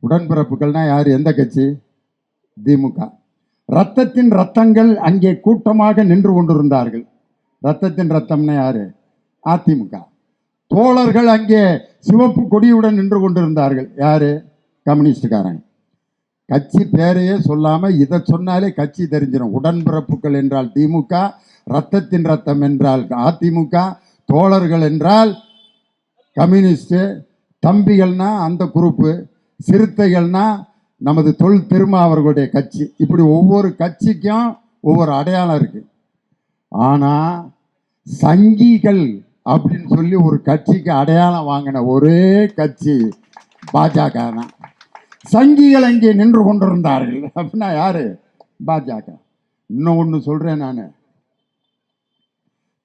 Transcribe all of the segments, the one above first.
உடன்பிறப்புகள்னா யார்? எந்த கட்சி? திமுக. ரத்தத்தின் ரத்தங்கள் அங்கே கூட்டமாக நின்று கொண்டிருந்தார்கள். ரத்தத்தின் ரத்தம்னா யாரு? அதிமுக. தோழர்கள் அங்கே சிவப்பு கொடியுடன் நின்று கொண்டிருந்தார்கள். யாரு? கம்யூனிஸ்டுக்காரங்க. கட்சி பேரையே சொல்லாம இதை சொன்னாலே கட்சி தெரிஞ்சிடும். உடன்பிறப்புகள் என்றால் திமுக, ரத்தத்தின் ரத்தம் என்றால் அதிமுக, தோழர்கள் என்றால் கம்யூனிஸ்ட், தம்பிகள்னா அந்த குரூப்பு, சிறுத்தைகள்னா நமது தொல் திருமாவர்களுடைய கட்சி. இப்படி ஒவ்வொரு கட்சிக்கும் ஒவ்வொரு அடையாளம் இருக்கு. ஆனா சங்கிகள் அப்படின்னு சொல்லி ஒரு கட்சிக்கு அடையாளம் வாங்கின ஒரே கட்சி பாஜக தான். சங்கிகள் அங்கே நின்று கொண்டிருந்தார்கள் அப்படின்னா யாரு? பாஜக. இன்னும் ஒன்று சொல்றேன், நான்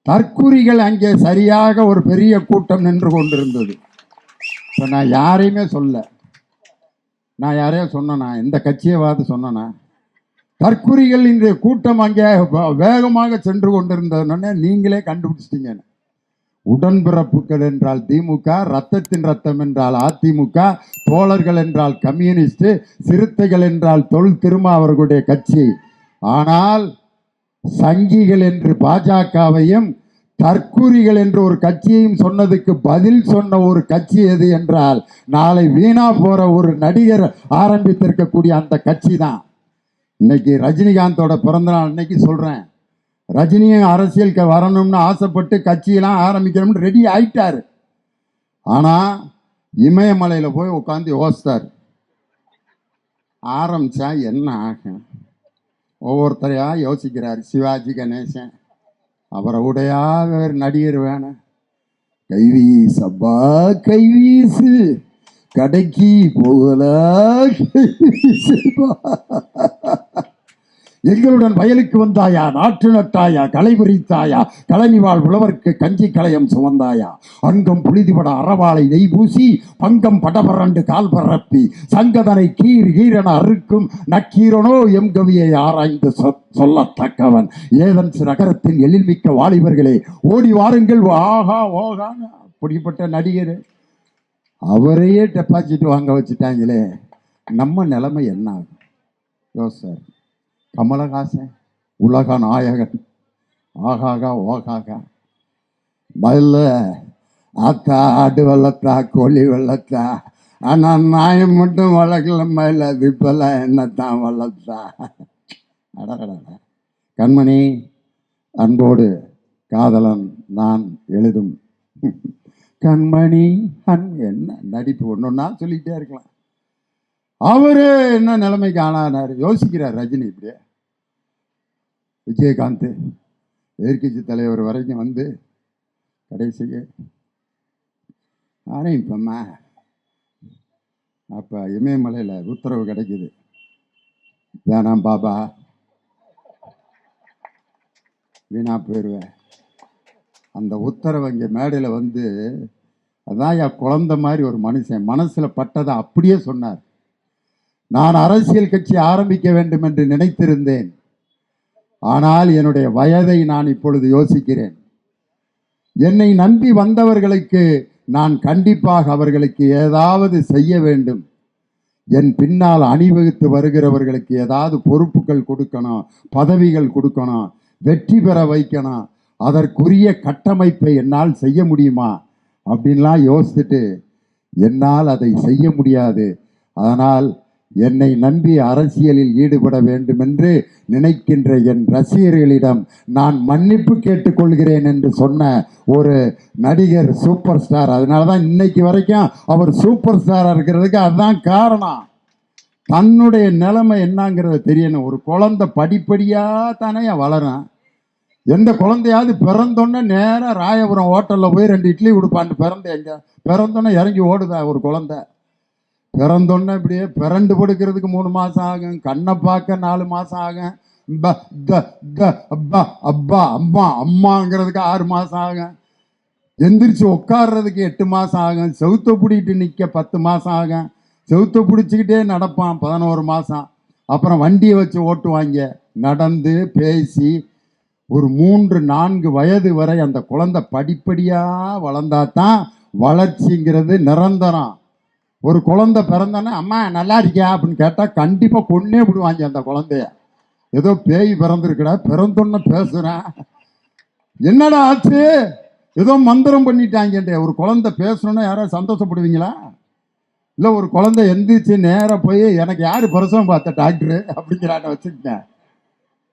தற்குறிகள் அங்கே சரியாக ஒரு பெரிய கூட்டம் நின்று கொண்டிருந்தது. இப்போ நான் யாரையுமே சொல்ல, நான் யாரையோ சொன்னேனா? இந்த கட்சியவாது சொன்னேனா? தற்குறிகள் இந்த கூட்டம் அங்கே வேகமாக சென்று கொண்டிருந்ததுன்னு நீங்களே கண்டுபிடிச்சிட்டீங்க. உடன்பிறப்புகள் என்றால் திமுக, ரத்தத்தின் ரத்தம் என்றால் அதிமுக, தோழர்கள் என்றால் கம்யூனிஸ்ட், சிறுத்தைகள் என்றால் தொல் திருமாவர்களுடைய கட்சி. ஆனால் சங்கிகள் என்று பாஜகவையும் தற்கூரிகள் என்று ஒரு கட்சியையும் சொன்னதுக்கு பதில் சொன்ன ஒரு கட்சி எது என்றால் நாளை வீணா போற ஒரு நடிகர் ஆரம்பித்திருக்கக்கூடிய அந்த கட்சி தான். இன்னைக்கு ரஜினிகாந்தோட பிறந்த நாள் இன்னைக்கு சொல்றேன். ரஜினியும் அரசியலுக்கு வரணும்னு ஆசைப்பட்டு கட்சியெல்லாம் ஆரம்பிக்கணும்னு ரெடி ஆயிட்டாரு. ஆனா இமயமலையில போய் உட்காந்து யோசித்தார், ஆரம்பிச்சா என்ன ஆகும்? ஒவ்வொருத்தரையா யோசிக்கிறார். சிவாஜி கணேசன், அவரை உடையா வேறு நடிகர் வேணும். கைவீசப்பா கைவீசு, கடைக்கு போகலா கைவீசுப்பா, எங்களுடன் வயலுக்கு வந்தாயா, நாற்று நட்டாயா, களை பறித்தாயா, களனிவாழ் உழவர்க்கு கஞ்சி களையம் சுமந்தாயா, அங்கம் புழுதிபட அறவாளை நெய் பூசி பங்கம் படபரண்டு கால் பரப்பி சங்கதனை கீர் கீரென அறுக்கும் நக்கீரனோ எம் கவியை ஆராய்ந்து சொல்லத்தக்கவன் ஏதன்ஸ் நகரத்தின் எழில்மிக்க வாலிபர்களே ஓடி வாருங்கள் ஆகா ஓகான. அப்படிப்பட்ட நடிகர் அவரையே டெபாசிட் வாங்க வச்சுட்டாங்களே, நம்ம நிலைமை என்ன ஆகும் யோசார்? கமலஹாசன் உலக நாயகன், ஆகாகா ஓகாகா. முதல்ல ஆத்தா ஆடு வளர்த்தா கோழி வளர்த்தா, ஆனால் நாயம் மட்டும் வளர்க்கல மயில, இப்பெல்லாம் என்னத்தான் வளர்த்தா. அடடா. கண்மணி அன்போடு காதலன் நான் எழுதும் கண்மணி என்ன நடிப்பு ஒன்னொன்னா சொல்லிட்டே இருக்கலாம். அவரு என்ன நிலைமைக்கு ஆனாரு யோசிக்கிறார் ரஜினி. இப்படியே விஜயகாந்த் எதிர்கட்சி தலைவர் வரைக்கும் வந்து கடைசிக்கு ஆரம்பிப்பம்மா. அப்போ இமயமலையில் உத்தரவு கிடைக்குது, வேணாம் பாபா வீணா போயிடுவேன். அந்த உத்தரவு இங்கே மேடையில் வந்து அதான் என் குழந்தை மாதிரி ஒரு மனுஷன் மனசில் பட்டதை அப்படியே சொன்னார். நான் அரசியல் கட்சி ஆரம்பிக்க வேண்டும் என்று நினைத்திருந்தேன். ஆனால் என்னுடைய வயதை நான் இப்பொழுது யோசிக்கிறேன். என்னை நம்பி வந்தவர்களுக்கு நான் கண்டிப்பாக அவர்களுக்கு ஏதாவது செய்ய வேண்டும். என் பின்னால் அணிவகுத்து வருகிறவர்களுக்கு ஏதாவது பொறுப்புகள் கொடுக்கணும், பதவிகள் கொடுக்கணும், வெற்றி பெற வைக்கணும். அதற்குரிய கட்டமைப்பை என்னால் செய்ய முடியுமா அப்படின்லாம் யோசிச்சுட்டு என்னால் அதை செய்ய முடியாது. அதனால் என்னை நம்பி அரசியலில் ஈடுபட வேண்டும் என்று நினைக்கின்ற என் ரசிகர்களிடம் நான் மன்னிப்பு கேட்டுக்கொள்கிறேன் என்று சொன்ன ஒரு நடிகர், சூப்பர் ஸ்டார். அதனால தான் இன்னைக்கு வரைக்கும் அவர் சூப்பர் ஸ்டாராக இருக்கிறதுக்கு அதுதான் காரணம். தன்னுடைய நிலைமை என்னங்கிறத தெரியணும். ஒரு குழந்தை படிப்படியாக தானே வளரும். எந்த குழந்தையாவது பிறந்தோன்னே நேராக ராயபுரம் ஹோட்டலில் போய் 2 இட்லி கொடுப்பான்னு பிறந்த எங்க பிறந்தோன்னே இறங்கி ஓடுதா ஒரு குழந்தை? பிறந்தோன்னே இப்படியே பிறண்டு படுக்கிறதுக்கு 3 மாதம் ஆகும், கண்ணை பார்க்க 4 மாதம் ஆகும், அப்பா அம்மா அம்மாங்கிறதுக்கு 6 மாதம் ஆகும், எந்திரிச்சு உட்காடுறதுக்கு 8 மாதம் ஆகும், செவுத்த பிடிக்கிட்டு நிற்க 10 மாதம் ஆகும், செவுத்த பிடிச்சிக்கிட்டே நடப்பான் 11 மாதம். அப்புறம் வண்டியை வச்சு ஓட்டுவாங்க. நடந்து பேசி ஒரு 3-4 வயது வரை அந்த குழந்தை படிப்படியாக வளர்ந்தா தான் வளர்ச்சிங்கிறது நிரந்தரம். ஒரு குழந்தை பிறந்தோன்னே அம்மா நல்லா இருக்கியா அப்படின்னு கேட்டால் கண்டிப்பாக கொன்னே விடுவாங்க அந்த குழந்தைய. ஏதோ பேய் பிறந்திருக்கடா, பிறந்தோன்னு பேசுகிறேன், என்னடா ஆச்சு, ஏதோ மந்திரம் பண்ணிட்டாங்க. ஒரு குழந்தை பேசணுன்னா யாராவது சந்தோஷப்படுவீங்களா? இல்லை ஒரு குழந்தை எந்திரிச்சு நேராக போய் எனக்கு யார் பிரசவம் பார்த்த டாக்டரு அப்படிங்கிறாட்ட வச்சுருக்கேன்.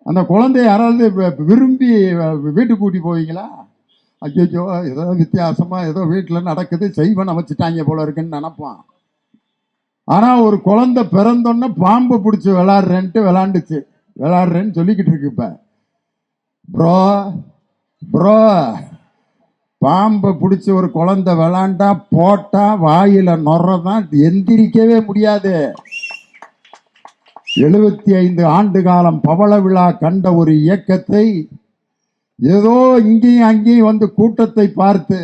அந்த குழந்தைய யாராவது விரும்பி வீட்டுக்கு கூட்டி போவீங்களா? ஐயோ ஏதோ வித்தியாசமாக ஏதோ வீட்டில் நடக்குது, செய்வனை வச்சுட்டாங்க போல இருக்குன்னு நினப்பான். ஆனால் ஒரு குழந்தை பிறந்தோன்னே பாம்பை பிடிச்சி விளாடுறேன்னு சொல்லிக்கிட்டு இருக்கு. இப்போ ப்ரோ ப்ரோ பாம்பை பிடிச்சி ஒரு குழந்தை விளாண்டா போட்டா வாயில நொறதான், எந்திரிக்கவே முடியாது. 75 ஆண்டு காலம் பவள விழா கண்ட ஒரு இயக்கத்தை ஏதோ இங்கேயும் அங்கேயும் வந்து கூட்டத்தை பார்த்து,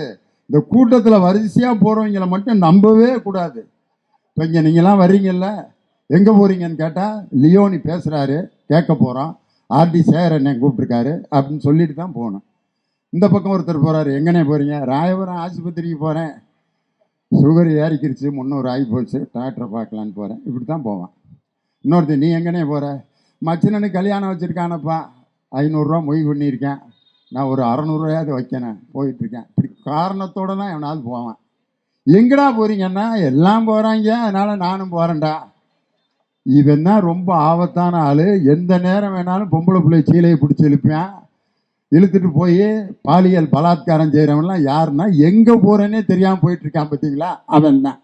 இந்த கூட்டத்தில் வரிசையாக போகிறவங்களை மட்டும் நம்பவே கூடாது. இப்போ இங்கே நீங்களாம் வர்றீங்கல்ல, எங்கே போகிறீங்கன்னு கேட்டால் லியோனி பேசுகிறாரு, கேட்க போகிறோம், ஆர்டி சேகர் என்னை கூப்பிட்ருக்காரு அப்படின்னு சொல்லிட்டு தான் போகணும். இந்த பக்கம் ஒருத்தர் போகிறாரு, எங்கன்னே போகிறீங்க? ராயபுரம் ஆஸ்பத்திரிக்கு போகிறேன், சுகர் ஏறிக்கிருச்சு, 300 ஆகி போச்சு, டாக்டரை பார்க்கலான்னு போகிறேன், இப்படி தான் போவான். இன்னொருத்தர், நீ எங்கன்னே போகிற? மச்சினனுக்கு கல்யாணம் வச்சுருக்கானப்பா, 500 ரூபா மொய் பண்ணியிருக்கேன், நான் ஒரு 600 ரூபாயாவது வைக்கணும், போயிட்டுருக்கேன். இப்படி காரணத்தோடு தான் எவனாவது போவான். எங்கடா போகிறீங்கன்னா, எல்லாம் போகிறாங்க அதனால் நானும் போகிறேன்டா. இவன் தான் ரொம்ப ஆபத்தான ஆள். எந்த நேரம் வேணாலும் பொம்பளை பிள்ளை சீலையை பிடிச்சி இழுப்பேன், இழுத்துட்டு போய் பாலியல் பலாத்காரம் செய்கிறவன்லாம் யாருன்னா எங்கே போகிறேன்னே தெரியாமல் போயிட்டுருக்கான் பார்த்தீங்களா, அவன் தான்.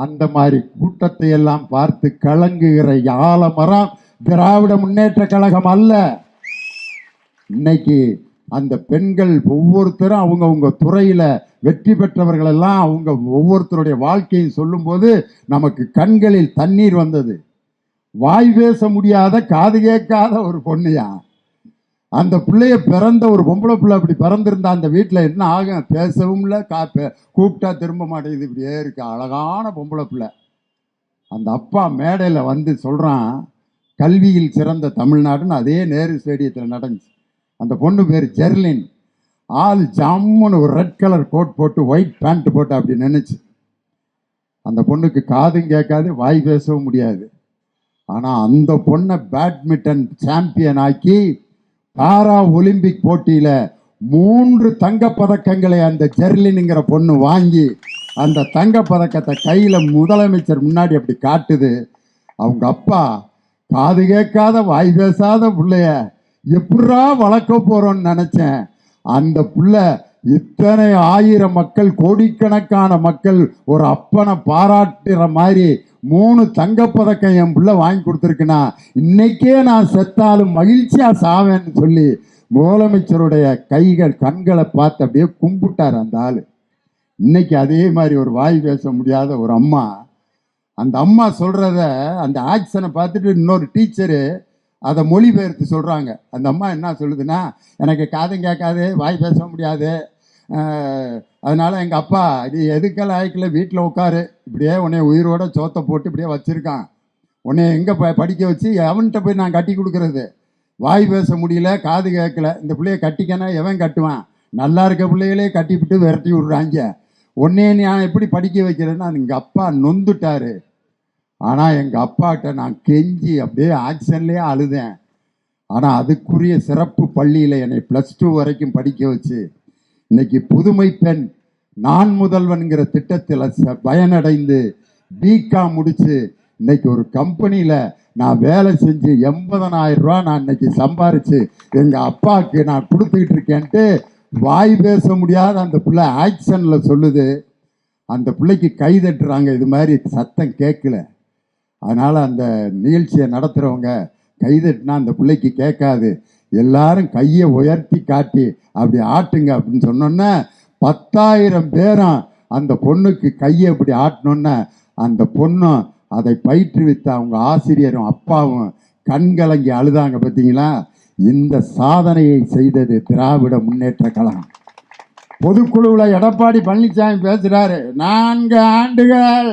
அந்த மாதிரி கூட்டத்தை எல்லாம் பார்த்து கலங்குகிற ஆலமரம் திராவிட முன்னேற்ற கழகம் அல்ல. இன்னைக்கு அந்த பெண்கள் ஒவ்வொருத்தரும் அவங்கவுங்க துறையில வெற்றி பெற்றவர்கள் எல்லாம் அவங்க ஒவ்வொருத்தருடைய வாழ்க்கையை சொல்லும்போது நமக்கு கண்களில் தண்ணீர் வந்தது. வாய் பேச முடியாத காது கேட்காத ஒரு பொண்ணையா, அந்த பிள்ளைய பிறந்த ஒரு பொம்பளை பிள்ளை அப்படி பிறந்திருந்தா அந்த வீட்டில் என்ன ஆகும்? பேசவும் இல்லை, கூப்பிட்டா திரும்ப மாட்டேங்குது, இப்படியே இருக்கு, அழகான பொம்பளை பிள்ளை. அந்த அப்பா மேடையில் வந்து சொல்கிறான், கல்வியில் சிறந்த தமிழ்நாடுன்னு. அதே நேரு ஸ்டேடியத்தில் நடந்துச்சு. அந்த பொண்ணு பேர் ஜெர்லின். ஆள் ஜம்முன்னு ஒரு ரெட் கலர் கோட் போட்டு ஒயிட் பேண்ட் போட்டு அப்படி நினைச்சு. அந்த பொண்ணுக்கு காதும் கேட்காது, வாய் பேசவும் முடியாது. ஆனால் அந்த பொண்ணை பேட்மிண்டன் சாம்பியன் ஆக்கி பாரா ஒலிம்பிக் போட்டியில் 3 தங்கப்பதக்கங்களை அந்த ஜெர்லினுங்கிற பொண்ணு வாங்கி அந்த தங்கப்பதக்கத்தை கையில் முதலமைச்சர் முன்னாடி அப்படி காட்டுது. அவங்க அப்பா காது கேட்காத வாய் பேசாத பிள்ளைய எப்படா வளர்க்க போறோம்னு நினைச்சேன். அந்த புள்ள இத்தனை ஆயிரம் மக்கள், கோடிக்கணக்கான மக்கள் ஒரு அப்பனை பாராட்டுற மாதிரி 3 தங்கப்பதக்கம் என் புள்ள வாங்கி கொடுத்துருக்குன்னா இன்னைக்கே நான் செத்தாலும் மகிழ்ச்சியா சாவேன்னு சொல்லி முதலமைச்சருடைய கண்களை பார்த்து அப்படியே கும்பிட்டார் அந்த ஆளு. இன்னைக்கு அதே மாதிரி ஒரு வாய் பேச முடியாத ஒரு அம்மா, அந்த அம்மா சொல்றத அந்த ஆக்ஷனை பார்த்துட்டு இன்னொரு டீச்சரு அதை மொழிபெயர்த்து சொல்கிறாங்க. அந்த அம்மா என்ன சொல்லுதுன்னா, எனக்கு காதும் கேட்காது, வாய் பேச முடியாது, அதனால் எங்கள் அப்பா நீ எதுக்கெல்லாம் ஆய்க்கல, வீட்டில் உட்காரு, இப்படியே உன்னை உயிரோட சோத்தை போட்டு இப்படியே வச்சுருக்கான், உன்னை எங்கே படிக்க வச்சு அவன்கிட்ட போய் நான் கட்டி கொடுக்குறது? வாய் பேச முடியல, காது கேட்கல, இந்த பிள்ளைய கட்டிக்கனா எவன் கட்டுவான்? நல்லா இருக்க பிள்ளைகளே கட்டிவிட்டு விரட்டி விட்றாங்க, உன்னையே நான் எப்படி படிக்க வைக்கிறேன்னா எங்கள் அப்பா நொந்துட்டாரு. ஆனால் எங்கள் அப்பாட்ட நான் கெஞ்சி அப்படியே ஆக்ஷன்லேயே அழுதேன். ஆனால் அதுக்குரிய சிறப்பு பள்ளியில் என்னை +2 வரைக்கும் படிக்க வச்சு இன்னைக்கு புதுமை பெண் நான் முதல்வன்கிற திட்டத்தில் பயனடைந்து பிகாம் முடித்து இன்னைக்கு ஒரு கம்பெனியில் நான் வேலை செஞ்சு 80,000 ரூபா நான் இன்னைக்கு சம்பாரித்து எங்கள் அப்பாவுக்கு நான் கொடுத்துக்கிட்டு இருக்கேன்ட்டு வாய் பேச முடியாத அந்த பிள்ளை ஆக்ஷனில் சொல்லுது. அந்த பிள்ளைக்கு கை தட்டுறாங்க, இது மாதிரி சத்தம் கேட்கல. அதனால் அந்த நிகழ்ச்சியை நடத்துகிறவங்க கைதட்டினா அந்த பிள்ளைக்கு கேட்காது, எல்லாரும் கையை உயர்த்தி காட்டி அப்படி ஆட்டுங்க அப்படின்னு சொன்னோன்னே 10,000 பேரும் அந்த பொண்ணுக்கு கையை அப்படி ஆட்டினோன்னே அந்த பொண்ணும் அதை பயிற்றுவித்த அவங்க ஆசிரியரும் அப்பாவும் கண்கலங்கி அழுதாங்க. பார்த்தீங்களா? இந்த சாதனையை செய்தது திராவிட முன்னேற்ற கழகம். பொதுக்குழுவில் எடப்பாடி பழனிசாமி பேசுகிறாரு, 4 ஆண்டுகள்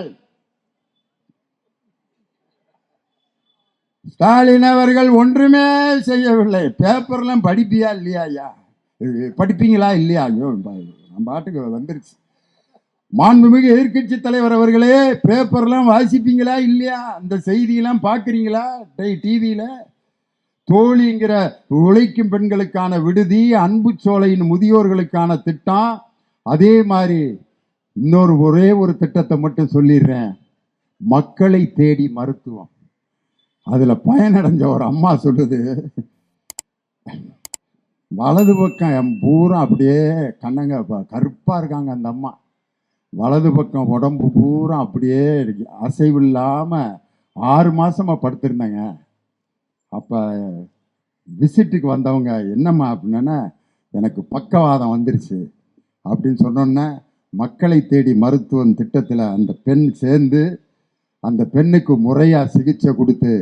ஸ்டாலின் அவர்கள் ஒன்றுமே செய்யவில்லை. பேப்பர்லாம் படிப்பியா இல்லையா? ஐயா படிப்பீங்களா இல்லையா? ஐயோ நம்ம பாட்டுக்கு வந்துருச்சு. மாண்புமிகு எதிர்க்கட்சி தலைவர் அவர்களே, பேப்பர்லாம் வாசிப்பீங்களா இல்லையா? அந்த செய்தியெல்லாம் பார்க்குறீங்களா டிவியில்? தோழிங்கிற உழைக்கும் பெண்களுக்கான விடுதி, அன்பு சோலையின் முதியோர்களுக்கான திட்டம், அதே மாதிரி ஒரே ஒரு திட்டத்தை மட்டும் சொல்லிடுறேன். மக்களை தேடி மருத்துவம். அதுல பயனடைஞ்ச ஒரு அம்மா சொல்லுது, வலது பக்கம் பூரா அப்படியே கண்ணங்க கருப்பா இருக்காங்க அந்த அம்மா. வலது பக்கம் உடம்பு பூரா அப்படியே அசைவு இல்லாம 6 மாசமா படுத்திருந்தாங்க. அப்ப விசிட்டுக்கு வந்தவங்க, என்னம்மா அப்படின்னா, எனக்கு பக்கவாதம் வந்துருச்சு அப்படின்னு சொன்னோன்னே, மக்களை தேடி மருத்துவம் திட்டத்தில் அந்த பெண் சேர்ந்து அந்த பெண்ணுக்கு முறையாக சிகிச்சை கொடுத்து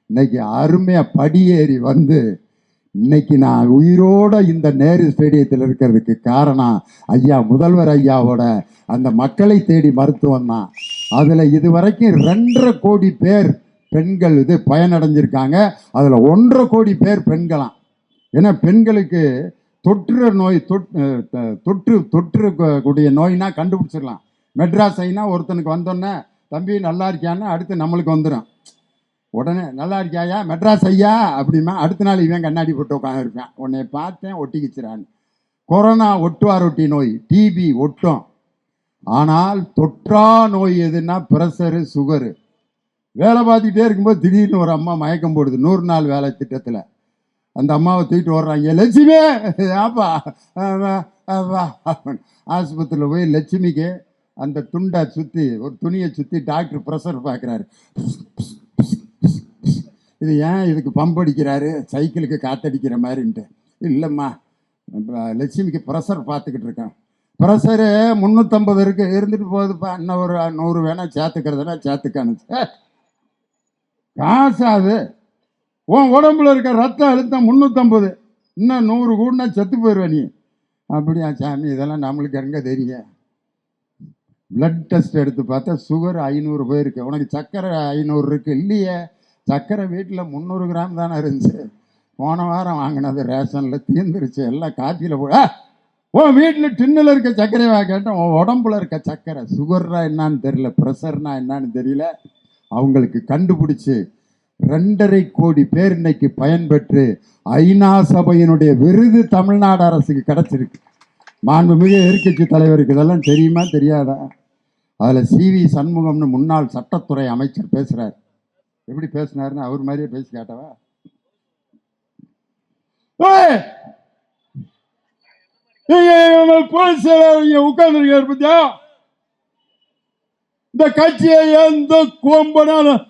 இன்னைக்கு அருமையாக படியேறி வந்து இன்னைக்கு நான் உயிரோட இந்த நேரு ஸ்டேடியத்தில் இருக்கிறதுக்கு காரணம் ஐயா முதல்வர் ஐயாவோட அந்த மக்களை தேடி மருத்துவம் தான். அதில் இதுவரைக்கும் 2.5 கோடி பேர் பெண்கள் பயனடைஞ்சிருக்காங்க. அதில் 1.5 கோடி பேர் பெண்களாம். ஏன்னா பெண்களுக்கு தொற்று நோய் தொற்றுக்கூடிய நோய்னா கண்டுபிடிச்சிடலாம். மெட்ராஸ் ஐனா ஒருத்தனுக்கு வந்தோன்னே, தம்பி நல்லா இருக்கியான்னு அடுத்து நம்மளுக்கு வந்துடும். உடனே நல்லா இருக்கியாயா மெட்ராஸ் ஐயா அப்படிமா, அடுத்த நாள் இவன் கண்ணாடி போட்டு உட்காந்துருப்பேன், உன்னை பார்த்தேன் ஒட்டிக்கிச்சுறான்னு. கொரோனா ஒட்டுவாரொட்டி நோய், டிபி ஒட்டும். ஆனால் தொற்றா நோய் எதுன்னா ப்ரெஷரு, சுகரு. வேலை பார்த்துக்கிட்டே இருக்கும்போது திடீர்னு ஒரு அம்மா மயக்கம் போடுது 100 நாள் வேலை திட்டத்தில். அந்த அம்மாவை தூக்கிட்டு ஓடுறாங்க, லட்சுமி ஆப்பா ஆஸ்பத்திரியில் போய் லட்சுமிக்கு அந்த துண்டை சுற்றி, ஒரு துணியை சுற்றி டாக்டர் ப்ரெஷர் பார்க்குறாரு. இது ஏன் இதுக்கு பம்ப் அடிக்கிறாரு, சைக்கிளுக்கு காத்தடிக்கிற மாதிரின்ட்டு. இல்லைம்மா, லட்சுமிக்கு ப்ரெஷர் பார்த்துக்கிட்டு இருக்கேன். ப்ரெஷரு 350 இருக்கு, இருந்துட்டு போகுதுப்பா, இன்னும் ஒரு 100 வேணா சேர்த்துக்கிறதுனா சேர்த்துக்கானு. காசு அது, உன் உடம்புல இருக்க ரத்த அழுத்தம் 350, இன்னும் 100 கூடனா செத்து போயிடுவேன் நீ. அப்படியா சாமி, இதெல்லாம் நம்மளுக்கு எங்கே தெரியும்? பிளட் டெஸ்ட் எடுத்து பார்த்தா சுகர் 500 போயிருக்கு. உனக்கு சர்க்கரை 500 இருக்கு. இல்லையே, சர்க்கரை வீட்டில் 300 கிராம் தானே இருந்துச்சு, போன வாரம் வாங்கினது ரேஷனில் தீர்ந்துருச்சு, எல்லாம் காப்பியில் போய் உன் வீட்டில் டின்னில் இருக்க சர்க்கரைவா கேட்டேன். உன் உடம்புல இருக்க சர்க்கரை. சுகர்னா என்னான்னு தெரியல, ப்ரெஷர்னா என்னான்னு தெரியல. அவங்களுக்கு கண்டுபிடிச்சு 2.5 கோடி பேர் இன்னைக்கு பயன்பெற்று ஐநா சபையினுடைய விருது தமிழ்நாடு அரசுக்கு கிடைச்சிருக்கு. மாண்புமிகு எதிர்க்கட்சி தலைவருக்கு இதெல்லாம் தெரியுமா தெரியாதா? அதில் CV சண்முகம்னு முன்னாள் சட்டத்துறை அமைச்சர் பேசுறார். எப்படி பேசினாருன்னு அவர் மாதிரியே பேசி காட்டவா? உட்கார்ந்து பத்தியா, இந்த கட்சியை எந்த கொம்பனாலும்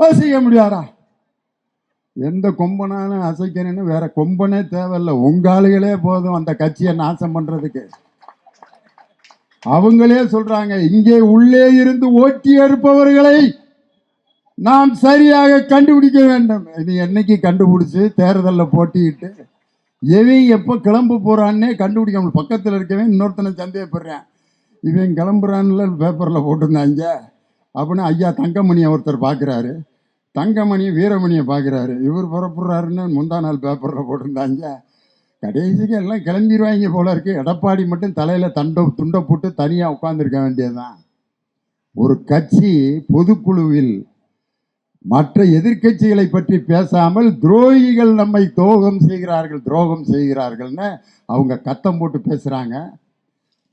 அசைக்க முடியாதா? எந்த கொம்பனாலும் அசைக்கணும்னு வேற கொம்பனே தேவையில்லை, உங்க ஆளுகளே போதும் அந்த கட்சியை நாசம் பண்றதுக்கு. அவங்களே சொல்றாங்க, இங்கே உள்ளே இருந்து ஓட்டி எடுப்பவர்களை நாம் சரியாக கண்டுபிடிக்க வேண்டும். இது என்னைக்கு கண்டுபிடிச்சு தேர்தலில் போட்டிட்டு எவன் எப்போ கிளம்ப போறான்னே கண்டுபிடிக்க முடியும். பக்கத்தில் இருக்கவன் இன்னொருத்தனை சந்தேகப்படுறேன், இவன் கிளம்புறான்ல பேப்பரில் போட்டிருந்தாங்க அப்படின்னு. ஐயா தங்கமணியை ஒருத்தர் பார்க்குறாரு, தங்கமணி வீரமணியை பார்க்குறாரு, இவர் புறப்படுறாருன்னு முந்தா நாள் பேப்பரில் போட்டிருந்தாங்க. கடைசிக்கு எல்லாம் கிளம்பிடுவாங்க போல இருக்கு. எடப்பாடி மட்டும் தலையில் துண்டை போட்டு தனியாக உட்காந்துருக்க வேண்டியதுதான். ஒரு கட்சி பொதுக்குழுவில் மற்ற எதிர்கட்சிகளை பற்றி பேசாமல் துரோகிகள் நம்மை துரோகம் செய்கிறார்கள்னு அவங்க கத்தம் போட்டு பேசுறாங்க.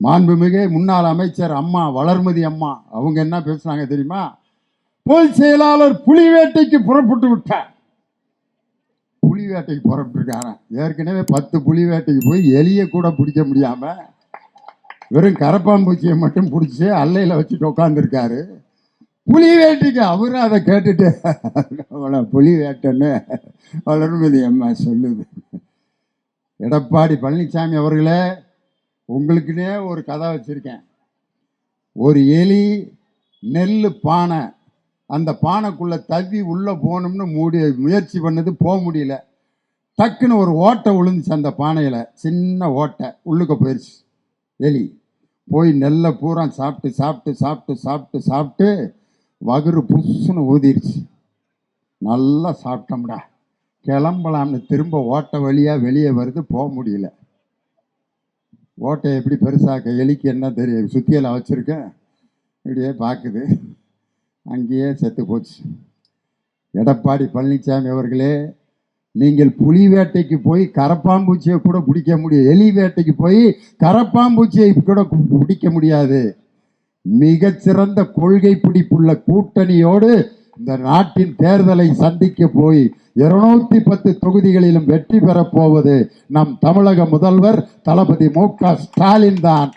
மாண்புமிகு முன்னாள் அமைச்சர் அம்மா வளர்மதி அம்மா அவங்க என்ன பேசுறாங்க தெரியுமா? பொதுச் செயலாளர் புலி வேட்டைக்கு புறப்பட்டு விட்டார். புலி வேட்டைக்கு புறப்பட்டுருக்காங்க. ஏற்கனவே 10 புலி வேட்டைக்கு போய் எலியை கூட பிடிக்க முடியாம வெறும் கரப்பாம்பூச்சியை மட்டும் பிடிச்சி அல்லையில வச்சுட்டு உட்காந்துருக்காரு. புலி வேட்டைக்கு அவரு அதை கேட்டுட்டு புலி வேட்டைன்னு வளர்மதி அம்மா சொல்லுது. எடப்பாடி பழனிசாமி அவர்களே, உங்களுக்குன்னே ஒரு கதை வச்சிருக்கேன். ஒரு எலி நெல் பானை, அந்த பானைக்குள்ள தவி உள்ள போகணும்னு முயற்சி பண்ணது, போக முடியல. டக்குன்னு ஒரு ஓட்டை விழுந்துச்சு அந்த பானையில, சின்ன ஓட்டை, உள்ளுக்க போயிடுச்சு. எலி போய் நெல்லை பூரா சாப்பிட்டு சாப்பிட்டு சாப்பிட்டு சாப்பிட்டு சாப்பிட்டு வகுறு புஷ்ஷுன்னு ஊதிருச்சு. நல்லா சாப்பிட்டோம்டா, கிளம்பலாம்னு திரும்ப ஓட்ட வழியாக வெளியே வருது, போக முடியல. ஓட்டை எப்படி பெருசாக்க எலிக்கு என்ன தெரியும், சுத்தியெல்லாம் வச்சுருக்கேன், இப்படியே பார்க்குது, அங்கேயே செத்து போச்சு. எடப்பாடி பழனிசாமி அவர்களே, நீங்கள் புலி வேட்டைக்கு போய் கரப்பாம்பூச்சியை கூட பிடிக்க முடியும், எலி வேட்டைக்கு போய் கரப்பாம்பூச்சியை கூட பிடிக்க முடியாது. மிகச்சிறந்த கொள்கை பிடிப்புள்ள கூட்டணியோடு இந்த நாட்டின் தேர்தலை சந்திக்க போய் 210 தொகுதிகளிலும் வெற்றி பெறப் போவது நம் தமிழக முதல்வர் தளபதி மு.க.ஸ்டாலின் தான்.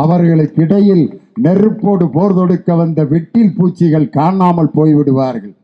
அவர்களுக்கு இடையில் நெருப்போடு போர் தொடுக்க வந்த வெட்டில் பூச்சிகள் காணாமல் போய்விடுவார்கள்.